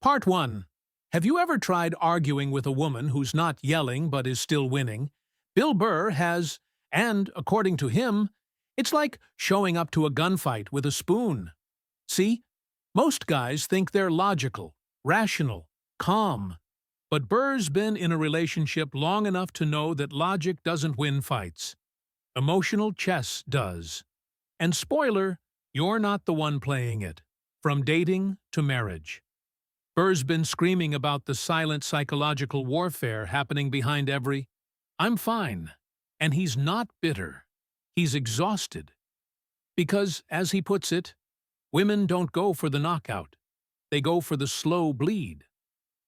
Part 1. Have you ever tried arguing with a woman who's not yelling but is still winning? Bill Burr has, and according to him, it's like showing up to a gunfight with a spoon. See? Most guys think they're logical, rational, calm. But Burr's been in a relationship long enough to know that logic doesn't win fights. Emotional chess does. And spoiler, you're not the one playing it. From dating to marriage. Burr's been screaming about the silent psychological warfare happening behind every "I'm fine." And he's not bitter. He's exhausted. Because, as he puts it, women don't go for the knockout. They go for the slow bleed.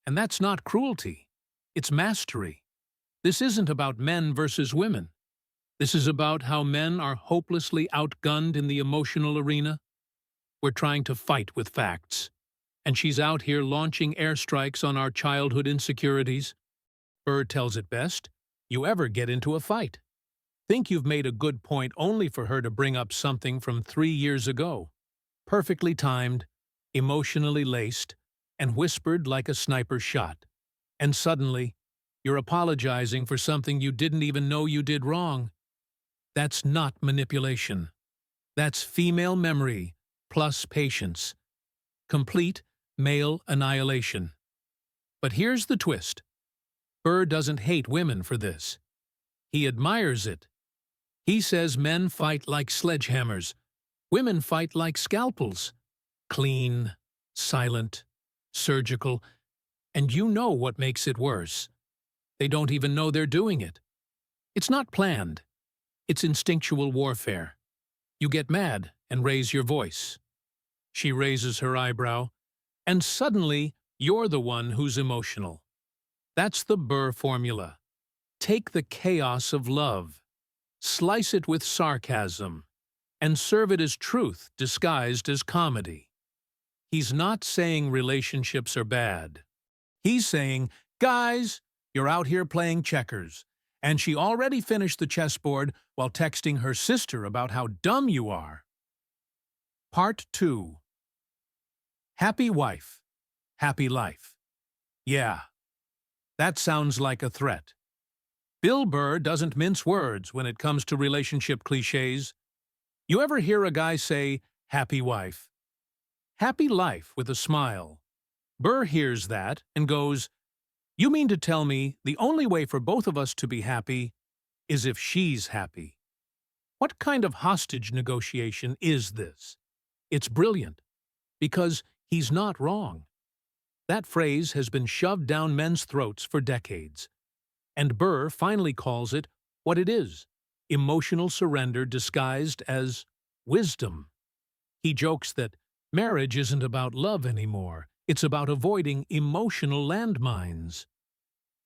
And that's not cruelty. It's mastery. This isn't about men versus women. This is about how men are hopelessly outgunned in the emotional arena. We're trying to fight with facts. And she's out here launching airstrikes on our childhood insecurities. Burr tells it best: you ever get into a fight. Think you've made a good point only for her to bring up something from 3 years ago. Perfectly timed, emotionally laced, and whispered like a sniper shot. And suddenly, you're apologizing for something you didn't even know you did wrong. That's not manipulation. That's female memory plus patience. Complete male annihilation. But here's the twist. Burr doesn't hate women for this. He admires it. He says men fight like sledgehammers. Women fight like scalpels. Clean, silent, surgical, and you know what makes it worse. They don't even know they're doing it. It's not planned. It's instinctual warfare. You get mad and raise your voice. She raises her eyebrow, and suddenly you're the one who's emotional. That's the Burr formula. Take the chaos of love, slice it with sarcasm, and serve it as truth disguised as comedy. He's not saying relationships are bad. He's saying, guys, you're out here playing checkers, and she already finished the chessboard while texting her sister about how dumb you are. Part 2. Happy wife, happy life. Yeah, that sounds like a threat. Bill Burr doesn't mince words when it comes to relationship cliches. You ever hear a guy say, happy wife? Happy life with a smile. Burr hears that and goes, you mean to tell me the only way for both of us to be happy is if she's happy? What kind of hostage negotiation is this? It's brilliant, because he's not wrong. That phrase has been shoved down men's throats for decades. And Burr finally calls it what it is: emotional surrender disguised as wisdom. He jokes that marriage isn't about love anymore. It's about avoiding emotional landmines.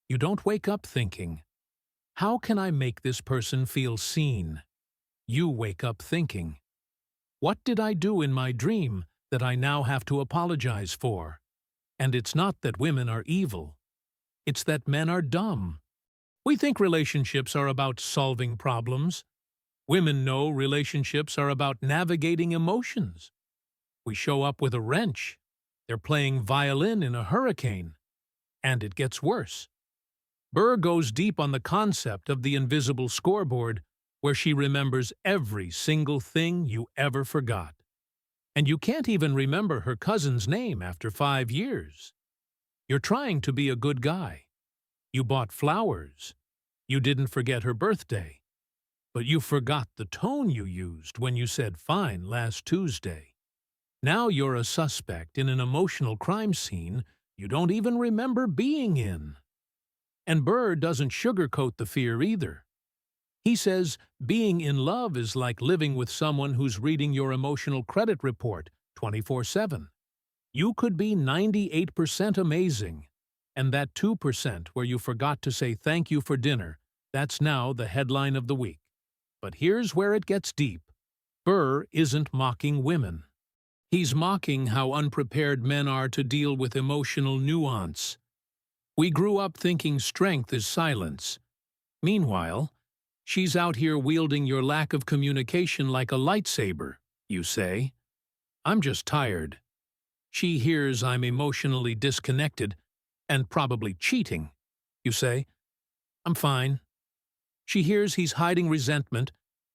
You don't wake up thinking, how can I make this person feel seen? You wake up thinking, what did I do in my dream that I now have to apologize for? And it's not that women are evil. It's that men are dumb. We think relationships are about solving problems. Women know relationships are about navigating emotions. We show up with a wrench. They're playing violin in a hurricane. And it gets worse. Burr goes deep on the concept of the invisible scoreboard, where she remembers every single thing you ever forgot. And you can't even remember her cousin's name after 5 years. You're trying to be a good guy. You bought flowers. You didn't forget her birthday. But you forgot the tone you used when you said fine last Tuesday. Now you're a suspect in an emotional crime scene you don't even remember being in. And Burr doesn't sugarcoat the fear either. He says being in love is like living with someone who's reading your emotional credit report 24/7. You could be 98% amazing, and that 2% where you forgot to say thank you for dinner, that's now the headline of the week. But here's where it gets deep. Burr isn't mocking women. He's mocking how unprepared men are to deal with emotional nuance. We grew up thinking strength is silence. Meanwhile, she's out here wielding your lack of communication like a lightsaber, you say. I'm just tired. She hears I'm emotionally disconnected and probably cheating. You say, I'm fine. She hears he's hiding resentment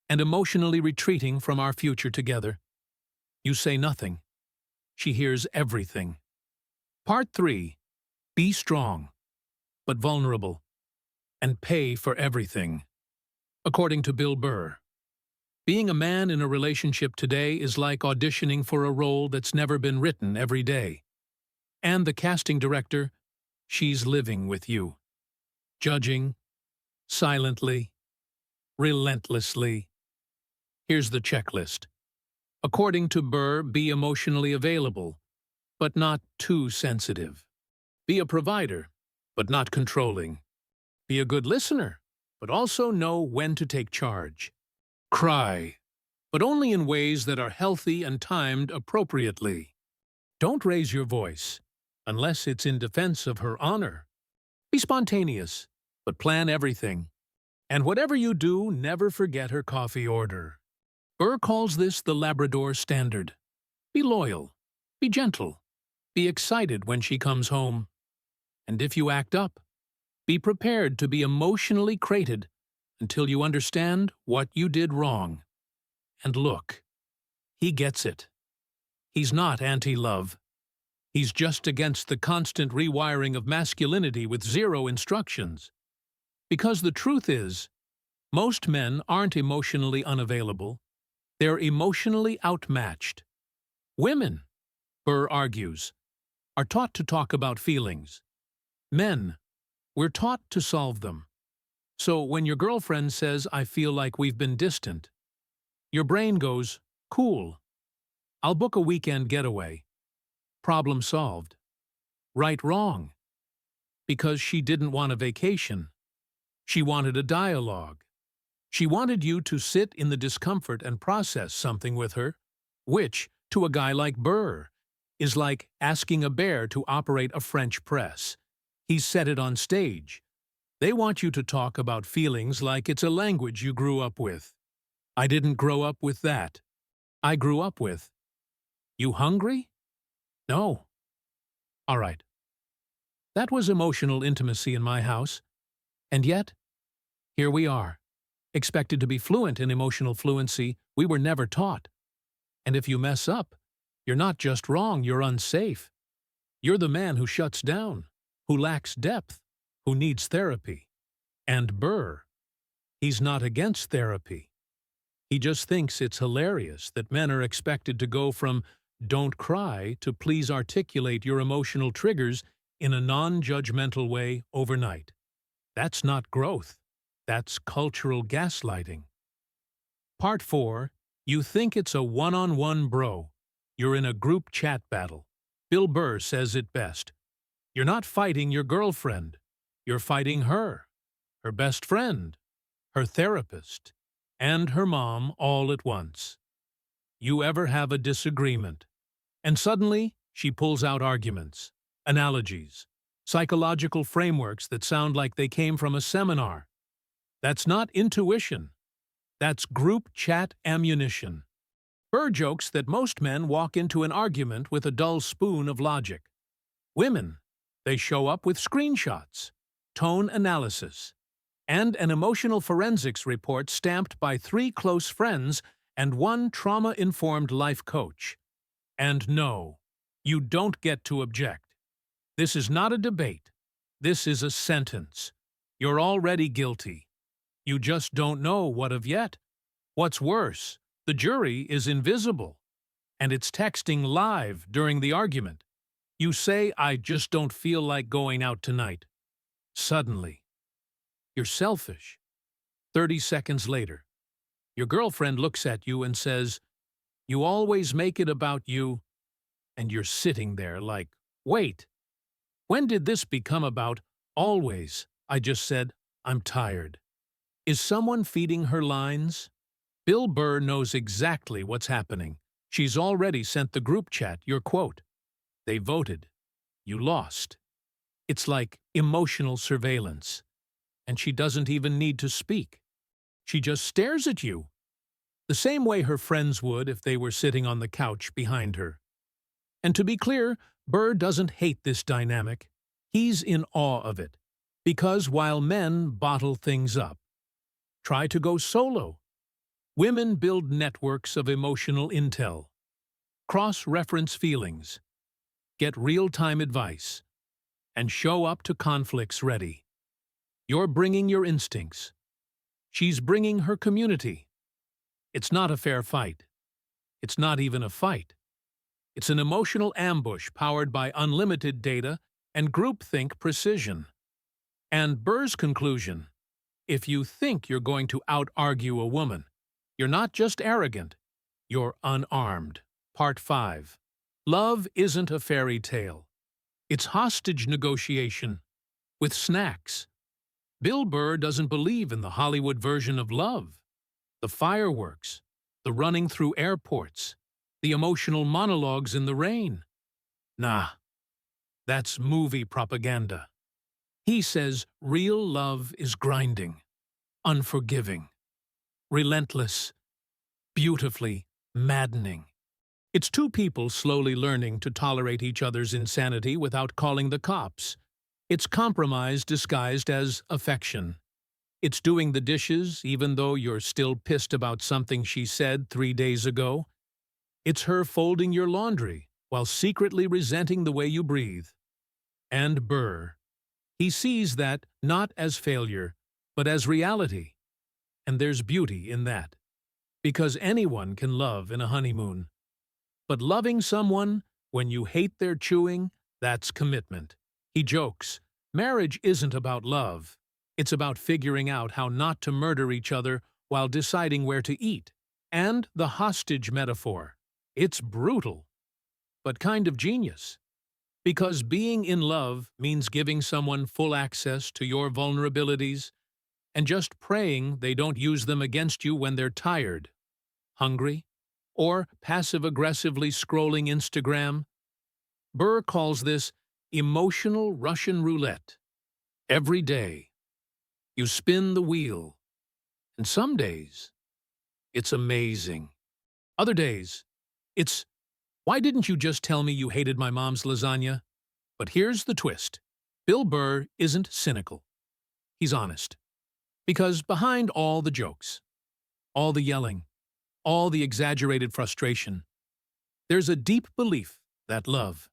and emotionally retreating from our future together. You say nothing. She hears everything. Part 3. Be strong, but vulnerable, and pay for everything. According to Bill Burr, being a man in a relationship today is like auditioning for a role that's never been written every day. And the casting director, she's living with you. Judging, silently, relentlessly. Here's the checklist. According to Burr, be emotionally available, but not too sensitive. Be a provider, but not controlling. Be a good listener, but also know when to take charge. Cry, but only in ways that are healthy and timed appropriately. Don't raise your voice, unless it's in defense of her honor. Be spontaneous, but plan everything. And whatever you do, never forget her coffee order. Burr calls this the Labrador standard. Be loyal, be gentle, be excited when she comes home. And if you act up, be prepared to be emotionally crated until you understand what you did wrong. And look, he gets it. He's not anti-love. He's just against the constant rewiring of masculinity with zero instructions. Because the truth is, most men aren't emotionally unavailable. They're emotionally outmatched. Women, Burr argues, are taught to talk about feelings. Men, we're taught to solve them. So when your girlfriend says, I feel like we've been distant, your brain goes, cool. I'll book a weekend getaway. Problem solved. Right, wrong. Because she didn't want a vacation. She wanted a dialogue. She wanted you to sit in the discomfort and process something with her, which, to a guy like Burr, is like asking a bear to operate a French press. He's set it on stage. They want you to talk about feelings like it's a language you grew up with. I didn't grow up with that. I grew up with. You hungry? No. All right. That was emotional intimacy in my house. And yet, here we are, expected to be fluent in emotional fluency we were never taught. And if you mess up, you're not just wrong, you're unsafe. You're the man who shuts down, who lacks depth, who needs therapy. And Burr, he's not against therapy. He just thinks it's hilarious that men are expected to go from don't cry to please articulate your emotional triggers in a non-judgmental way overnight. That's not growth. That's cultural gaslighting. Part 4. You think it's a one-on-one bro. You're in a group chat battle. Bill Burr says it best. You're not fighting your girlfriend. You're fighting her best friend, her therapist, and her mom all at once. You ever have a disagreement, and suddenly she pulls out arguments, analogies, psychological frameworks that sound like they came from a seminar. That's not intuition. That's group chat ammunition. Burr jokes that most men walk into an argument with a dull spoon of logic. Women, they show up with screenshots, tone analysis, and an emotional forensics report stamped by 3 close friends and 1 trauma-informed life coach. And no, you don't get to object. This is not a debate. This is a sentence. You're already guilty. You just don't know what of yet. What's worse, the jury is invisible, and it's texting live during the argument. You say, I just don't feel like going out tonight. Suddenly, you're selfish. 30 seconds later, your girlfriend looks at you and says, you always make it about you, and you're sitting there like, wait, when did this become about always? I just said, I'm tired. Is someone feeding her lines? Bill Burr knows exactly what's happening. She's already sent the group chat your quote. They voted. You lost. It's like emotional surveillance. And she doesn't even need to speak. She just stares at you, the same way her friends would if they were sitting on the couch behind her. And to be clear, Burr doesn't hate this dynamic. He's in awe of it. Because while men bottle things up, try to go solo, women build networks of emotional intel, cross-reference feelings, get real-time advice, and show up to conflicts ready. You're bringing your instincts. She's bringing her community. It's not a fair fight. It's not even a fight. It's an emotional ambush powered by unlimited data and groupthink precision. And Burr's conclusion: if you think you're going to out-argue a woman, you're not just arrogant, you're unarmed. Part 5. Love isn't a fairy tale. It's hostage negotiation with snacks. Bill Burr doesn't believe in the Hollywood version of love. The fireworks, the running through airports, the emotional monologues in the rain. Nah, that's movie propaganda. He says real love is grinding, unforgiving, relentless, beautifully maddening. It's two people slowly learning to tolerate each other's insanity without calling the cops. It's compromise disguised as affection. It's doing the dishes even though you're still pissed about something she said 3 days ago. It's her folding your laundry while secretly resenting the way you breathe. And Burr, he sees that not as failure, but as reality. And there's beauty in that. Because anyone can love in a honeymoon. But loving someone when you hate their chewing, that's commitment. He jokes, marriage isn't about love. It's about figuring out how not to murder each other while deciding where to eat. And the hostage metaphor. It's brutal, but kind of genius. Because being in love means giving someone full access to your vulnerabilities and just praying they don't use them against you when they're tired, hungry, or passive-aggressively scrolling Instagram. Burr calls this emotional Russian roulette. Every day, you spin the wheel, and some days, it's amazing. Other days, it's, why didn't you just tell me you hated my mom's lasagna? But here's the twist. Bill Burr isn't cynical. He's honest. Because behind all the jokes, all the yelling, all the exaggerated frustration, there's a deep belief that love,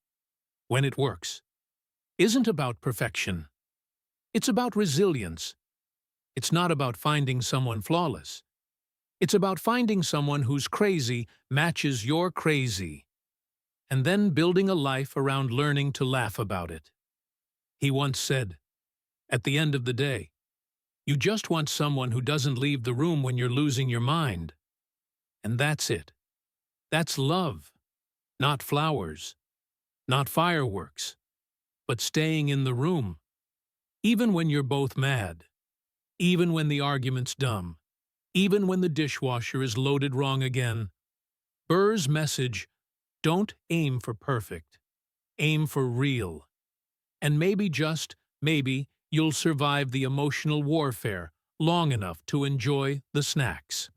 when it works, isn't about perfection. It's about resilience. It's not about finding someone flawless. It's about finding someone whose crazy matches your crazy, and then building a life around learning to laugh about it. He once said, at the end of the day, you just want someone who doesn't leave the room when you're losing your mind. And that's it. That's love. Not flowers. Not fireworks. But staying in the room. Even when you're both mad. Even when the argument's dumb. Even when the dishwasher is loaded wrong again. Burr's message: don't aim for perfect. Aim for real. And maybe, just maybe, you'll survive the emotional warfare long enough to enjoy the snacks.